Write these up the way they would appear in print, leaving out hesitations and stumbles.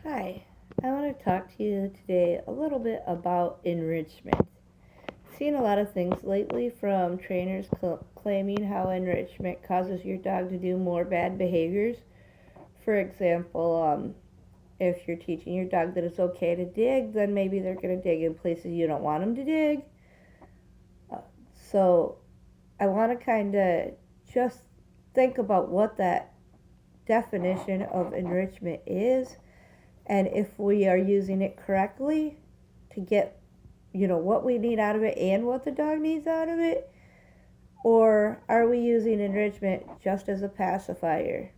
Hi, I want to talk to you today a little bit about enrichment. Seen a lot of things lately from trainers claiming how enrichment causes your dog to do more bad behaviors. For example, if you're teaching your dog that it's okay to dig, then maybe they're going to dig in places you don't want them to dig. Uh, so I want to kind of just think about what that definition of enrichment is and if we are using it correctly to get what we need out of it and what the dog needs out of it, or are we using enrichment just as a pacifier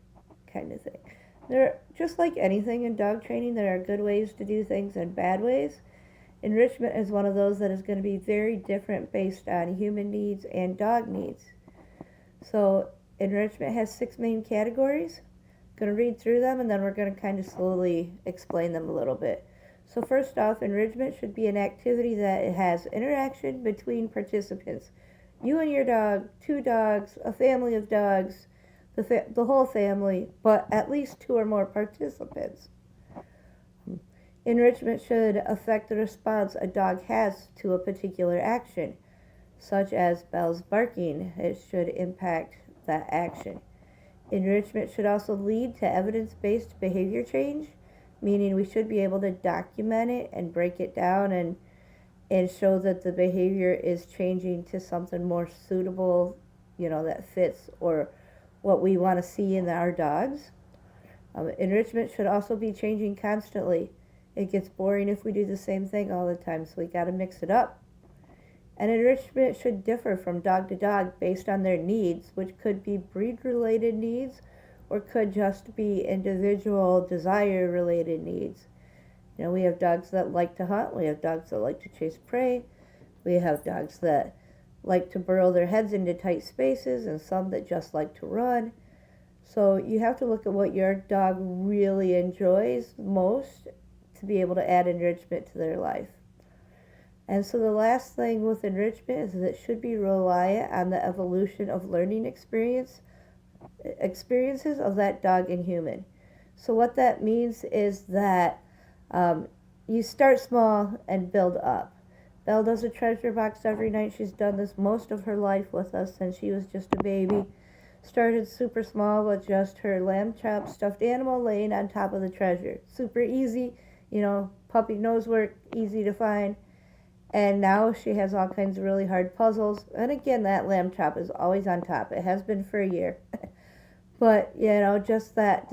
kind of thing. There, just like anything in dog training, there are good ways to do things and bad ways. Enrichment is one of those that is going to be very different based on human needs and dog needs. So enrichment has 6 main categories. I'm going to read through them and then we're going to kind of slowly explain them a little bit. So first off, enrichment should be an activity that has interaction between participants. You and your dog, two dogs, a family of dogs, the whole family, but at least two or more participants. Enrichment should affect the response a dog has to a particular action, such as Belle's barking. It should impact that action. Enrichment should also lead to evidence-based behavior change, meaning we should be able to document it and break it down and show that the behavior is changing to something more suitable, that fits or what we want to see in our dogs. Enrichment should also be changing constantly. It gets boring if we do the same thing all the time, so we got to mix it up. And enrichment should differ from dog to dog based on their needs, which could be breed-related needs or could just be individual desire-related needs. We have dogs that like to hunt, we have dogs that like to chase prey, we have dogs that like to burrow their heads into tight spaces, and some that just like to run. So you have to look at what your dog really enjoys most to be able to add enrichment to their life. And so the last thing with enrichment is that it should be reliant on the evolution of learning experiences of that dog and human. So what that means is that you start small and build up. Belle does a treasure box every night. She's done this most of her life with us since she was just a baby. Started super small with just her lamb chop stuffed animal laying on top of the treasure. Super easy, puppy nose work, easy to find. And now she has all kinds of really hard puzzles. And again, that lamb chop is always on top. It has been for a year. But, just that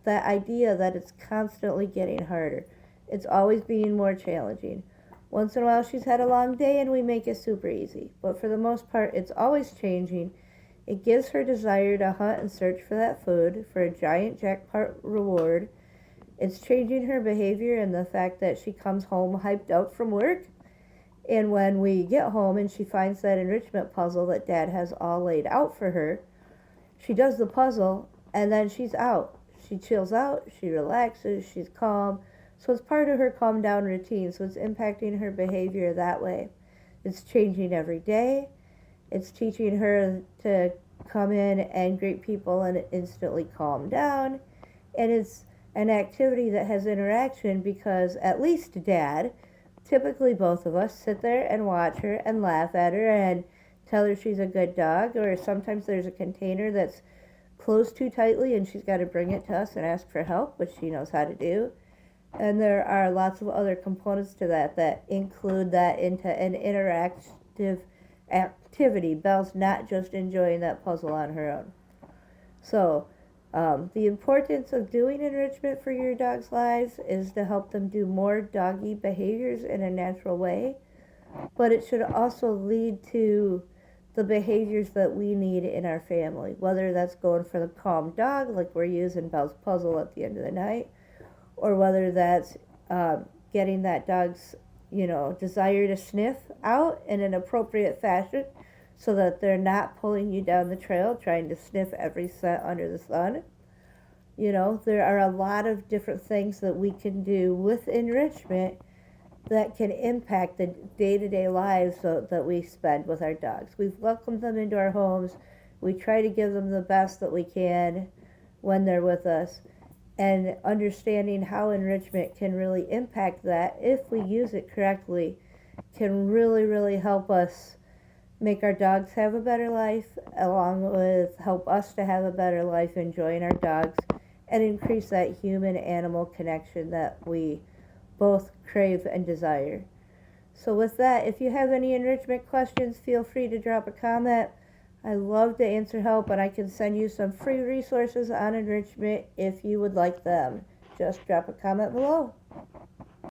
idea that it's constantly getting harder. It's always being more challenging. Once in a while she's had a long day and we make it super easy. But for the most part, it's always changing. It gives her desire to hunt and search for that food for a giant jackpot reward. It's changing her behavior and the fact that she comes home hyped out from work. And when we get home and she finds that enrichment puzzle that Dad has all laid out for her, she does the puzzle and then she's out. She chills out, she relaxes, she's calm. So it's part of her calm down routine, so it's impacting her behavior that way. It's changing every day. It's teaching her to come in and greet people and instantly calm down. And it's an activity that has interaction because at least Dad, typically both of us, sit there and watch her and laugh at her and tell her she's a good dog, or sometimes there's a container that's closed too tightly and she's got to bring it to us and ask for help, which she knows how to do. And there are lots of other components to that include that into an interactive activity. Belle's not just enjoying that puzzle on her own. So the importance of doing enrichment for your dog's lives is to help them do more doggy behaviors in a natural way, but it should also lead to the behaviors that we need in our family, whether that's going for the calm dog like we're using Belle's puzzle at the end of the night, or whether that's getting that dog's desire to sniff out in an appropriate fashion so that they're not pulling you down the trail trying to sniff every scent under the sun. There are a lot of different things that we can do with enrichment that can impact the day-to-day lives that we spend with our dogs. We've welcomed them into our homes. We try to give them the best that we can when they're with us. and understanding how enrichment can really impact that if we use it correctly can really help us make our dogs have a better life, along with help us to have a better life enjoying our dogs and increase that human animal connection that we both crave and desire. So with that, if you have any enrichment questions, feel free to drop a comment. I love to answer help, and I can send you some free resources on enrichment if you would like them. Just drop a comment below.